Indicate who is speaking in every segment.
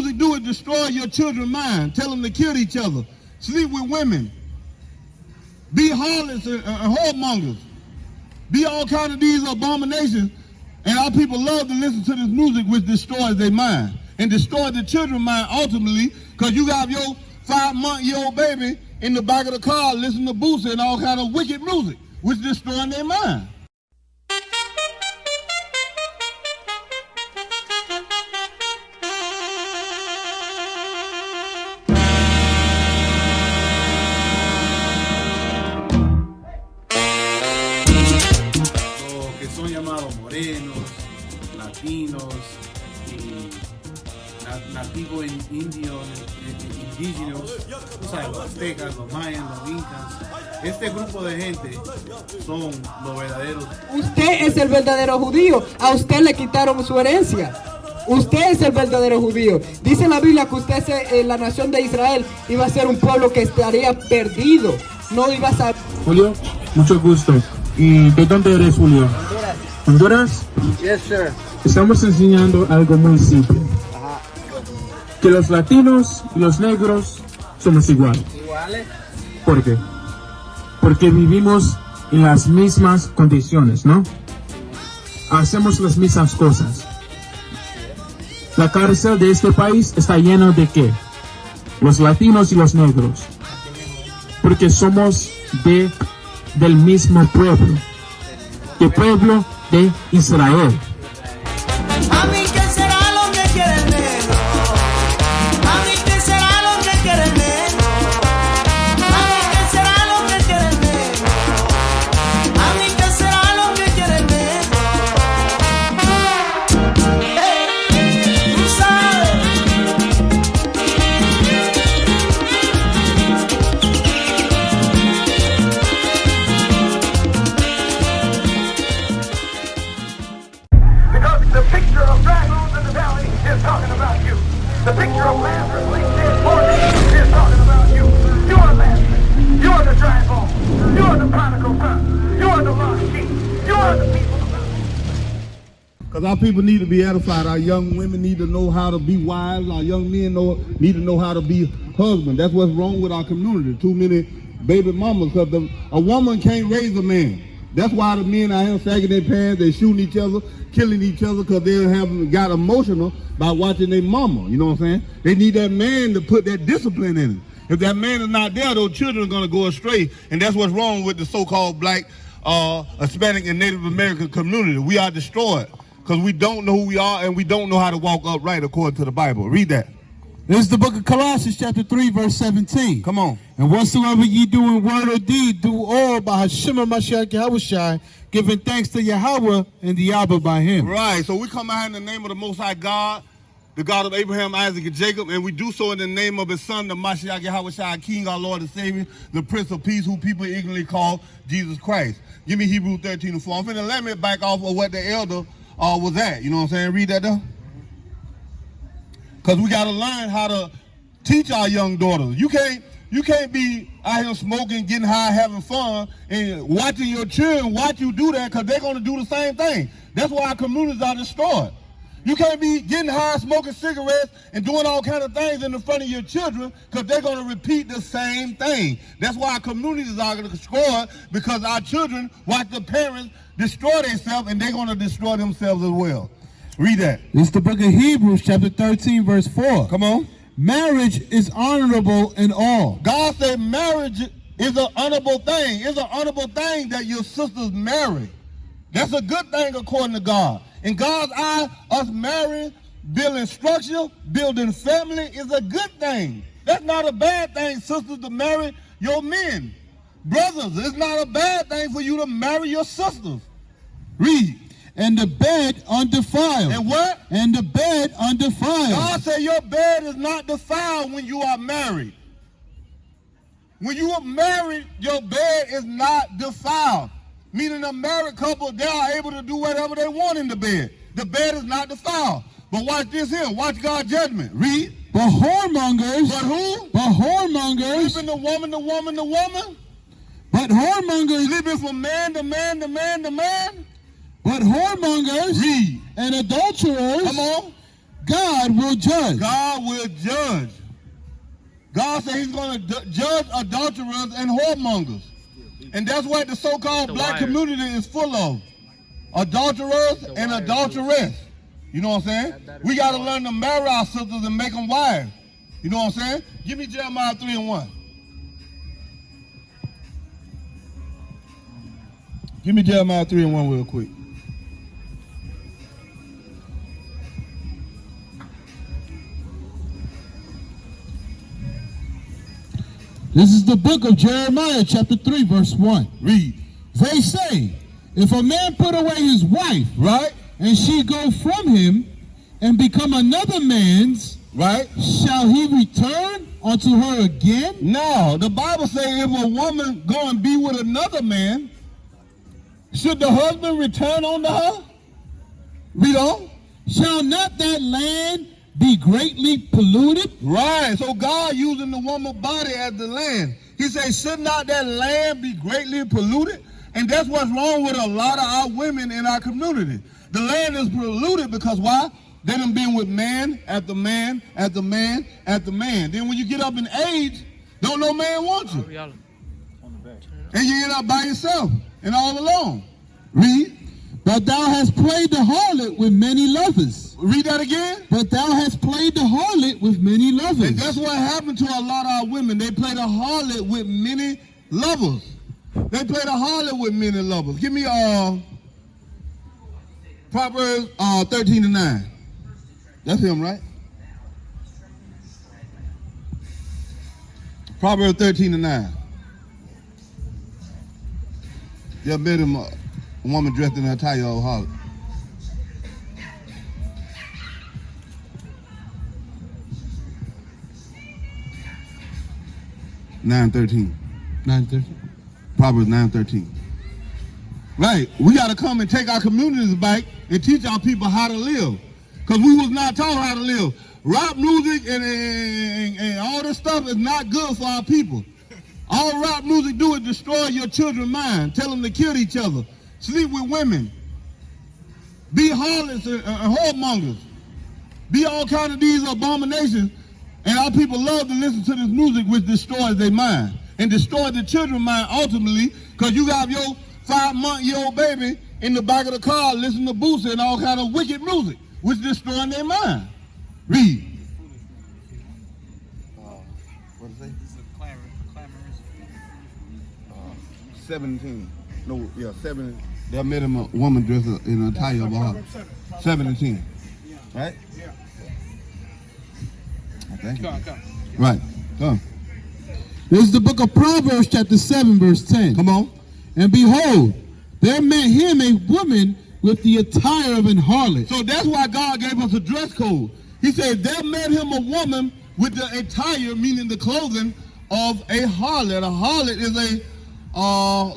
Speaker 1: music do is destroy your children's mind. Tell them to kill each other. Sleep with women. Be harlots and whoremongers. Be all kinds of these abominations. And our people love to listen to this music which destroys their mind. And destroys the children's mind ultimately, because you got your 5-month-old baby in the back of the car listening to Boosie and all kind of wicked music, which destroying their mind.
Speaker 2: Latinos y nativos indios, indígenas, o sea, los aztecas, los mayas, los incas. Este grupo de gente son los verdaderos.
Speaker 3: Usted es el verdadero judío. A usted le quitaron su herencia. Usted es el verdadero judío. Dice la Biblia que usted, la nación de Israel, iba a ser un pueblo que estaría perdido. No iba a ser.
Speaker 4: Julio, mucho gusto. ¿Y de dónde eres, Julio? ¿Honduras?
Speaker 3: Yes, sir.
Speaker 4: Estamos enseñando algo muy simple. Que los latinos y los negros somos iguales.
Speaker 3: ¿Iguales?
Speaker 4: ¿Por qué? Porque vivimos en las mismas condiciones, ¿no? Hacemos las mismas cosas. La cárcel de este país está llena de ¿qué? Los latinos y los negros. Porque somos del mismo pueblo. El pueblo de Israel.
Speaker 5: A mí que será lo que quiere el negro. A mí que será lo que quiere el negro. A mí que será lo que quiere el negro. A mí que será lo que quiere el negro. Hey, tú sabes.
Speaker 6: Because the picture of dry bones in the valley is talking about you. The picture of Lazarus laying dead for me is talking about you. You are Lazarus. You are the dry bones. You are the prodigal son. You are the lost sheep. You are the people of God.
Speaker 1: Because our people need to be edified. Our young women need to know how to be wives. Our young men need to know how to be husbands. That's what's wrong with our community. Too many baby mamas. Because a woman can't raise a man. That's why the men out here sagging their pants, they shooting each other, killing each other, because they haven't got emotional by watching their mama. You know what I'm saying? They need that man to put that discipline in it. If that man is not there, those children are going to go astray. And that's what's wrong with the so-called black, Hispanic, and Native American community. We are destroyed because we don't know who we are and we don't know how to walk upright according to the Bible. Read that.
Speaker 2: This is the book of Colossians, chapter 3, verse 17.
Speaker 1: Come on.
Speaker 2: And whatsoever ye do in word or deed, do all by Hashem Mashah Yahweh, giving thanks to Yahweh and the Abba by him.
Speaker 1: Right. So we come out in the name of the Most High God, the God of Abraham, Isaac, and Jacob, and we do so in the name of his son, the Mashiach Yahweh, King, our Lord and Savior, the Prince of Peace, who people ignorantly call Jesus Christ. Give me Hebrews 13:4. I'm finna let me back off of what the elder was at. You know what I'm saying? Read that though. Because we got to learn how to teach our young daughters. You can't be out here smoking, getting high, having fun, and watching your children watch you do that, because they're going to do the same thing. That's why our communities are destroyed. You can't be getting high, smoking cigarettes, and doing all kinds of things in the front of your children, because they're going to repeat the same thing. That's why our communities are going to destroy, because our children watch the parents destroy themselves, and they're going to destroy themselves as well. Read that.
Speaker 2: This is the book of Hebrews, chapter 13, verse 4.
Speaker 1: Come on.
Speaker 2: Marriage is honorable in all.
Speaker 1: God said marriage is an honorable thing. It's an honorable thing that your sisters marry. That's a good thing according to God. In God's eye, us marrying, building structure, building family is a good thing. That's not a bad thing, sisters, to marry your men. Brothers, it's not a bad thing for you to marry your sisters. Read.
Speaker 2: And the bed undefiled.
Speaker 1: And what?
Speaker 2: And the bed undefiled.
Speaker 1: God said your bed is not defiled when you are married. When you are married, your bed is not defiled. Meaning a married couple, they are able to do whatever they want in the bed. The bed is not defiled. But watch this here. Watch God's judgment. Read.
Speaker 2: But whoremongers.
Speaker 1: But who?
Speaker 2: But whoremongers.
Speaker 1: Sleeping the woman.
Speaker 2: But whoremongers.
Speaker 1: Sleeping from man to man to man to man.
Speaker 2: But whoremongers.
Speaker 1: Read.
Speaker 2: And adulterers.
Speaker 1: Come on.
Speaker 7: God will judge.
Speaker 1: God will judge. God said he's going to judge adulterers and whoremongers. And that's what the so-called black community is full of. Adulterers and adulteress. You know what I'm saying? We got to learn to marry our sisters and make them wives. You know what I'm saying? Give me Jeremiah 3:1. Give me Jeremiah 3:1 real quick.
Speaker 7: This is the book of Jeremiah, chapter 3, verse 1.
Speaker 1: Read.
Speaker 7: They say, if a man put away his wife,
Speaker 1: Right?
Speaker 7: and she go from him, and become another man's,
Speaker 1: Right?
Speaker 7: shall he return unto her again?
Speaker 1: No, the Bible says if a woman go and be with another man, should the husband return unto her? Read on.
Speaker 7: Shall not that land be greatly polluted?
Speaker 1: Right. So God using the woman's body as the land. He says, should not that land be greatly polluted? And that's what's wrong with a lot of our women in our community. The land is polluted because why? They done been with man after man after man after man. Then when you get up in age, don't no man want you. And you end up by yourself and all alone. Read.
Speaker 7: But thou hast played the harlot with many lovers.
Speaker 1: Read that again.
Speaker 7: But thou hast played the harlot with many lovers.
Speaker 1: And that's what happened to a lot of our women. They play the harlot with many lovers. They play the harlot with many lovers. Give me Proverbs 13:9. That's him, right? Proverbs 13:9. You ever met him, a woman dressed in her attire of harlot? (9:13).
Speaker 7: 9:30.
Speaker 1: Proverbs 9:13. Right. We got to come and take our communities back and teach our people how to live. Because we was not taught how to live. Rap music and all this stuff is not good for our people. All rap music do is destroy your children's mind. Tell them to kill each other. Sleep with women. Be harlots and whoremongers. Be all kind of these abominations. And our people love to listen to this music which destroys their mind. And destroys the children's mind ultimately. Because you got your 5-month-old baby in the back of the car listening to Boosie and all kind of wicked music, which destroying their mind. Read. What is it? 17. No, yeah, 7. They met him a woman dressed in a attire of a harlot. 17. Right? Yeah. Thank you. Come. Right. Come.
Speaker 7: This is the book of Proverbs, chapter 7, verse 10.
Speaker 1: Come on.
Speaker 7: And behold, there met him a woman with the attire of an harlot.
Speaker 1: So that's why God gave us a dress code. He said there met him a woman with the attire, meaning the clothing of a harlot. A harlot is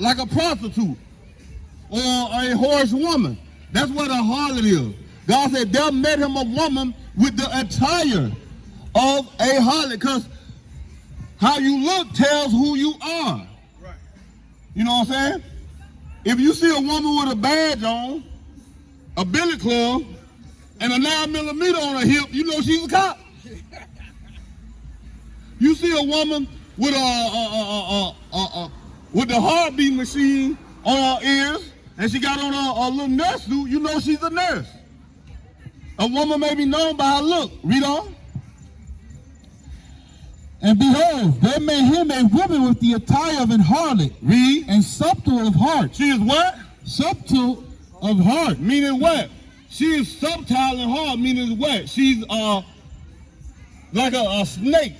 Speaker 1: like a prostitute or a whorish woman. That's what a harlot is. God said there met him a woman with the attire of a harlot, because how you look tells who you are. Right. You know what I'm saying? If you see a woman with a badge on, a billy club, and a 9mm on her hip, you know she's a cop. You see a woman with with the heartbeat machine on her ears, and she got on a little nurse suit, you know she's a nurse. A woman may be known by her look. Read on.
Speaker 7: And behold, there met him a woman with the attire of an harlot.
Speaker 1: Read.
Speaker 7: And subtle of heart.
Speaker 1: She is what?
Speaker 7: Subtle of heart.
Speaker 1: Meaning what? She is subtle in heart, meaning what? She's like a snake.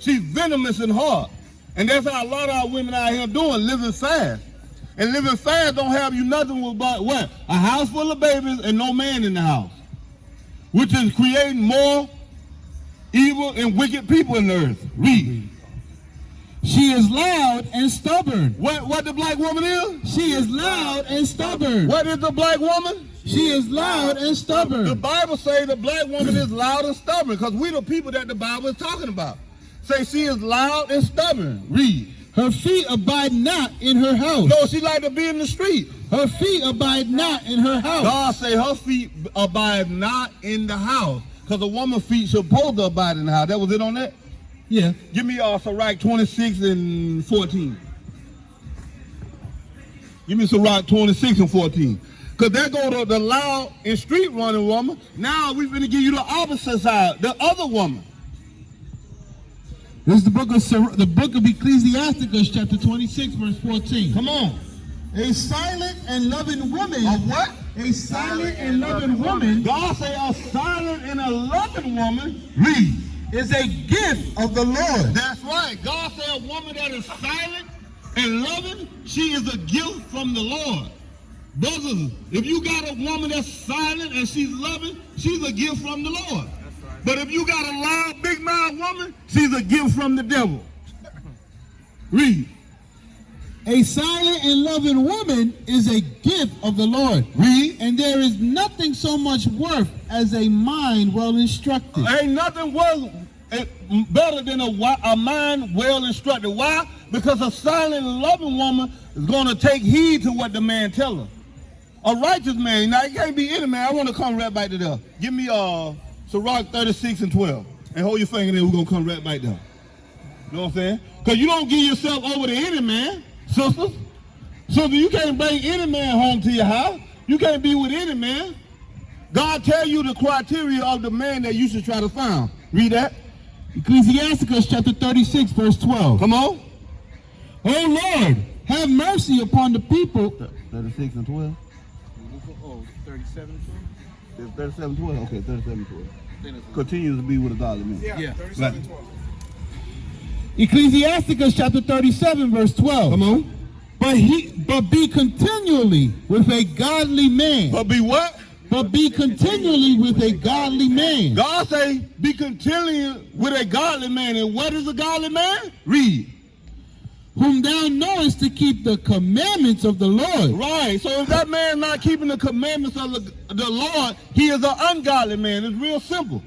Speaker 1: She's venomous in heart. And that's how a lot of our women out here doing, living fast. And living fast don't have you nothing but what? A house full of babies and no man in the house. Which is creating more evil and wicked people in the earth. Read.
Speaker 7: She is loud and stubborn.
Speaker 1: What the black woman is?
Speaker 7: She is loud and stubborn.
Speaker 1: What is the black woman?
Speaker 7: She is loud and stubborn.
Speaker 1: The Bible says the black woman is loud and stubborn, because we the people that the Bible is talking about. Say she is loud and stubborn. Read.
Speaker 7: Her feet abide not in her house.
Speaker 1: No, she like to be in the street.
Speaker 7: Her feet abide not in her house.
Speaker 1: God say her feet abide not in the house. Because a woman's feet supposed to abide in the house. That was it on that?
Speaker 7: Yeah.
Speaker 1: Give me Sirach 26 and 14. Give me Sirach 26 and 14. Because that go to the loud and street running woman. Now we're going to give you the opposite side, the other woman.
Speaker 7: This is the book of Ecclesiasticus, chapter 26, verse 14.
Speaker 1: Come on.
Speaker 7: A silent and loving woman.
Speaker 1: A what?
Speaker 7: A silent and loving woman.
Speaker 1: God say a silent and a loving woman.
Speaker 7: Read. Is a gift of the Lord.
Speaker 1: That's right. God say a woman that is silent and loving, she is a gift from the Lord. Brothers, if you got a woman that's silent and she's loving, she's a gift from the Lord. But if you got a loud, big mouth woman, she's a gift from the devil. Read.
Speaker 7: A silent and loving woman is a gift of the Lord.
Speaker 1: Read.
Speaker 7: And there is nothing so much worth as a mind well instructed.
Speaker 1: Ain't nothing worth better than a mind well instructed. Why? Because a silent and loving woman is going to take heed to what the man tell her. A righteous man, now it can't be any man. I want to come right back to there. Give me Sirach 36 and 12. And hold your finger there, we're going to come right back there. You know what I'm saying? Because you don't give yourself over to any man, sisters. Sister, you can't bring any man home to your house. You can't be with any man. God tell you the criteria of the man that you should try to find. Read that.
Speaker 7: Ecclesiasticus chapter 36, verse 12.
Speaker 1: Come on.
Speaker 7: O Lord, have mercy upon the people.
Speaker 1: 36 and 12.
Speaker 2: Oh, 37 and 12?
Speaker 1: It's 37 12. Okay, 37 12. Continues to be with a godly man.
Speaker 2: Yeah, 37 12.
Speaker 7: Ecclesiasticus chapter 37, verse 12.
Speaker 1: Come on.
Speaker 7: But be continually with a godly man.
Speaker 1: But be what?
Speaker 7: But be continually with a godly man.
Speaker 1: God say, be continually with a godly man. And what is a godly man? Read.
Speaker 7: Whom thou knowest to keep the commandments of the Lord.
Speaker 1: Right. So if that man not keeping the commandments of the Lord, he is an ungodly man. It's real simple.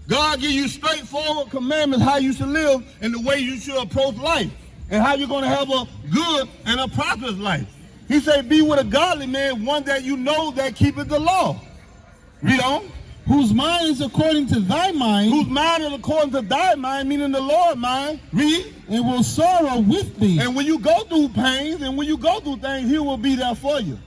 Speaker 1: God give you straightforward commandments how you should live and the way you should approach life and how you're going to have a good and a prosperous life. He said, be with a godly man, one that you know that keepeth the law. Read on.
Speaker 7: Whose mind is according to thy mind.
Speaker 1: Whose mind is according to thy mind, meaning the Lord's mind. Read.
Speaker 7: And will sorrow with thee.
Speaker 1: And when you go through pains and when you go through things, he will be there for you.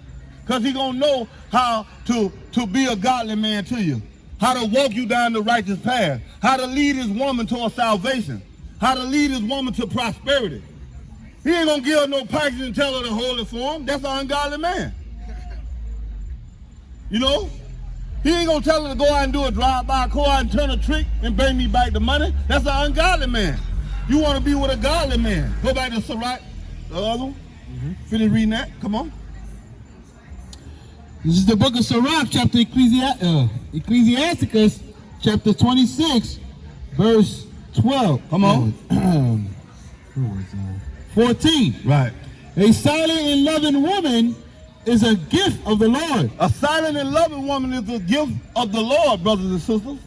Speaker 1: Because he's going to know how to be a godly man to you. How to walk you down the righteous path. How to lead his woman towards salvation. How to lead his woman to prosperity. He ain't going to give her no package and tell her to hold it for him. That's an ungodly man. You know? He ain't going to tell her to go out and do a drive-by car and turn a trick and bring me back the money. That's an ungodly man. You want to be with a godly man. Go back to Sirach, the other one. Finish reading that. Come on.
Speaker 7: This is the book of Sirach, chapter Ecclesiasticus, chapter 26, verse 12.
Speaker 1: Come on.
Speaker 7: 14.
Speaker 1: Right.
Speaker 7: A silent and loving woman is a gift of the Lord.
Speaker 1: A silent and loving woman is a gift of the Lord, brothers and sisters.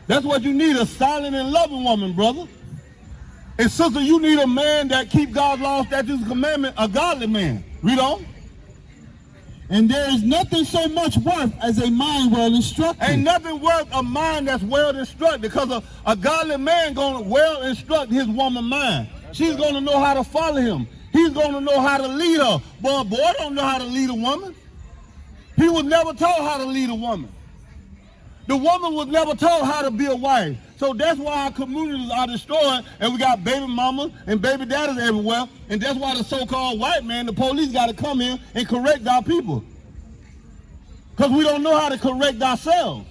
Speaker 1: That's what you need, a silent and loving woman, brother. And sister, you need a man that keep God's law, statutes, and commandments, a godly man. Read on.
Speaker 7: And there is nothing so much worth as a mind well instructed.
Speaker 1: Ain't nothing worth a mind that's well instructed, because a godly man going to well instruct his woman mind. She's going to know how to follow him. He's going to know how to lead her. But a boy don't know how to lead a woman. He was never taught how to lead a woman. The woman was never taught how to be a wife. So that's why our communities are destroyed, and we got baby mamas and baby daddies everywhere. And that's why the so-called white man, the police, got to come here and correct our people. Because we don't know how to correct ourselves.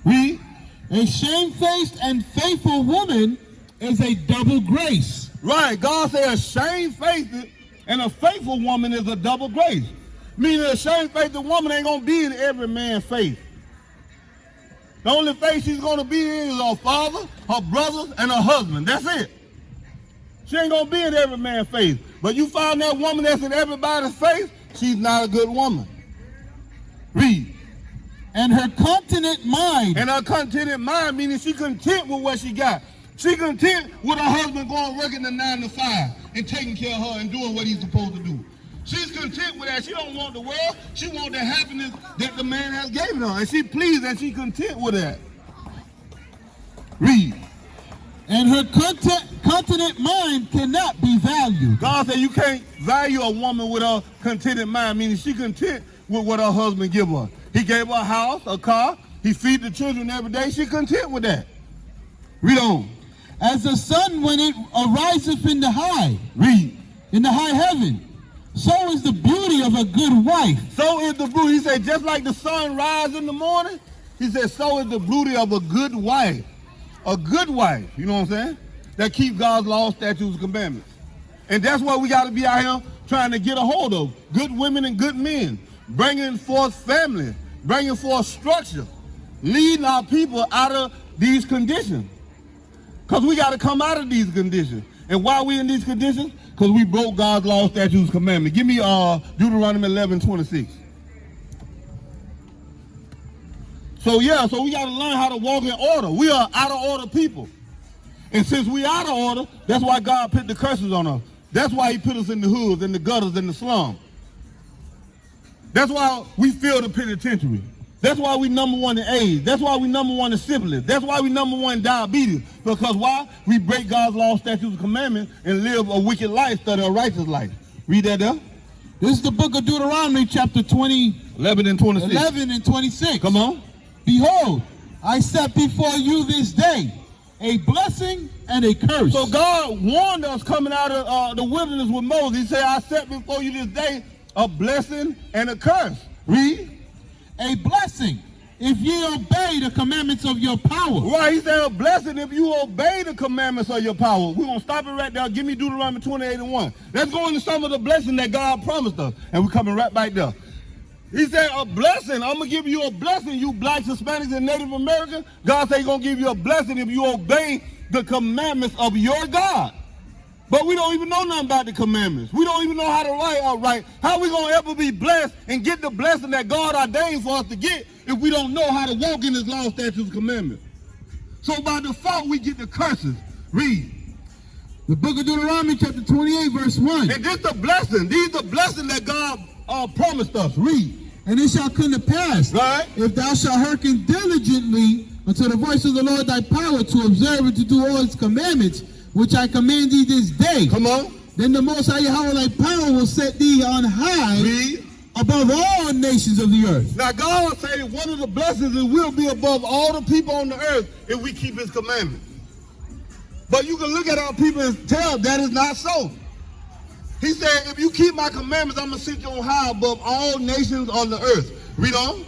Speaker 7: A shamefaced and faithful woman is a double grace.
Speaker 1: Right. God said a shamefaced and a faithful woman is a double grace. Meaning a shamefaced woman ain't going to be in every man's faith. The only faith she's going to be in is her father, her brothers, and her husband. That's it. She ain't going to be in every man's faith. But you find that woman that's in everybody's faith, she's not a good woman. Read.
Speaker 7: And her continent mind.
Speaker 1: And her contented mind, meaning she content with what she got. She content with her husband going working the 9 to 5 and taking care of her and doing what he's supposed to do. She's content with that. She don't want the world. She wants the happiness that the man has given her. And she pleased and she content with that. Read.
Speaker 7: And her continent mind cannot be valued.
Speaker 1: God said you can't value a woman with a contented mind, meaning she content with what her husband give her. He gave her a house, a car. He feed the children every day. She content with that. Read on.
Speaker 7: As the sun when it ariseth in the high,
Speaker 1: Read.
Speaker 7: in the high heaven, so is the beauty of a good wife.
Speaker 1: So is the beauty. He said, just like the sun rises in the morning, he said, so is the beauty of a good wife. A good wife, you know what I'm saying? That keep God's laws, statutes, and commandments. And that's what we got to be out here trying to get a hold of. Good women and good men. Bringing forth family. Bringing forth structure. Leading our people out of these conditions. Because we got to come out of these conditions. And why we in these conditions? Because we broke God's laws, statutes, and commandments. Give me Deuteronomy 11:26. So we got to learn how to walk in order. We are out of order people. And since we out of order, that's why God put the curses on us. That's why he put us in the hoods, in the gutters, in the slum. That's why we feel the penitentiary. That's why we #1 in AIDS. That's why we #1 in syphilis. That's why we #1 in diabetes. Because why? We break God's law, statutes, and commandments and live a wicked life instead of a righteous life. Read that there.
Speaker 7: This is the book of Deuteronomy, chapter
Speaker 1: 11 and 26.
Speaker 7: 11 and 26.
Speaker 1: Come on.
Speaker 7: Behold, I set before you this day a blessing and a curse.
Speaker 1: So God warned us coming out of the wilderness with Moses. He said, I set before you this day a blessing and a curse. Read.
Speaker 7: A blessing if ye obey the commandments of your power.
Speaker 1: Right, he said a blessing if you obey the commandments of your power. We're going to stop it right there. Give me Deuteronomy 28:1. Let's go into some of the blessings that God promised us. And we're coming right back there. He said a blessing. I'm going to give you a blessing, you blacks, Hispanics, and Native Americans. God said he's going to give you a blessing if you obey the commandments of your God. But we don't even know nothing about the commandments. We don't even know how to write upright. How are we going to ever be blessed and get the blessing that God ordained for us to get if we don't know how to walk in his law, statutes, and commandments? So by default, we get the curses. Read.
Speaker 7: The book of Deuteronomy, chapter 28, verse 1.
Speaker 1: And this the blessing. These are the blessings that God promised us. Read.
Speaker 7: And it shall come to pass,
Speaker 1: right,
Speaker 7: if thou shalt hearken diligently unto the voice of the Lord thy power to observe and to do all his commandments, which I command thee this day.
Speaker 1: Come on.
Speaker 7: Then the Most High Yahweh thy power will set thee on high.
Speaker 1: Read.
Speaker 7: Above all nations of the earth.
Speaker 1: Now God said one of the blessings is we'll be above all the people on the earth if we keep his commandments. But you can look at our people and tell that is not so. He said, if you keep my commandments, I'm going to sit you on high above all nations on the earth. Read on.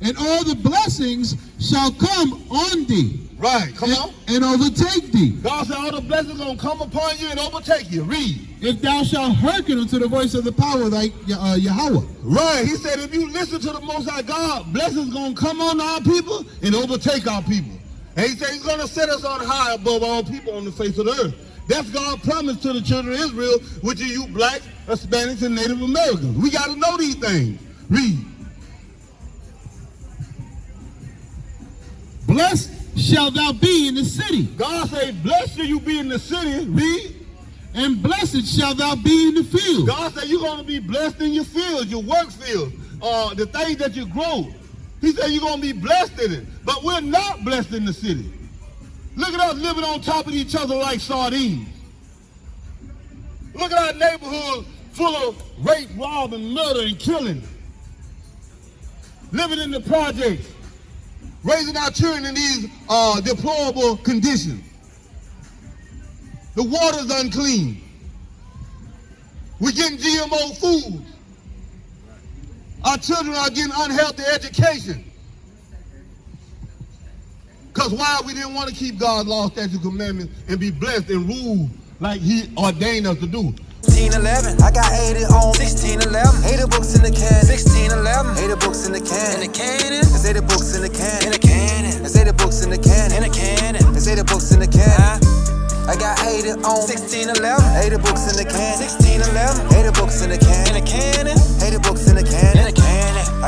Speaker 7: And all the blessings shall come on thee.
Speaker 1: Right, come on.
Speaker 7: And overtake thee.
Speaker 1: God said all the blessings are going to come upon you and overtake you. Read.
Speaker 7: If thou shalt hearken unto the voice of the power of thy Yahweh.
Speaker 1: Right, he said if you listen to the Most High God, blessings going to come on our people and overtake our people. And he said he's going to set us on high above all people on the face of the earth. That's God's promise to the children of Israel, which are you blacks, Hispanics, and Native Americans. We got to know these things. Read.
Speaker 7: Blessed shall thou be in the city.
Speaker 1: God said, blessed shall you be in the city. Read.
Speaker 7: And blessed shall thou be in the field.
Speaker 1: God said you're going to be blessed in your fields, your work fields, the things that you grow. He said you're going to be blessed in it. But we're not blessed in the city. Look at us living on top of each other like sardines. Look at our neighborhood full of rape, rob, and murder and killing. Living in the projects. Raising our children in these deplorable conditions. The water's unclean. We're getting GMO foods. Our children are getting unhealthy education. Because why? We didn't want to keep God's law, statutes, commandments, and be blessed and rule like he ordained us to do.
Speaker 5: 1611, I got 80 on 1611. 80 books in the can. 1611, 80 books in the can. In the cannon. There's 80 books in the can. In the cannon. There's 80 books in the can. In the cannon. There's 80 books in the can. I got 80 on 1611. 80 books in the can. 1611, 80 books in the can. In the cannon. 80 books in the can.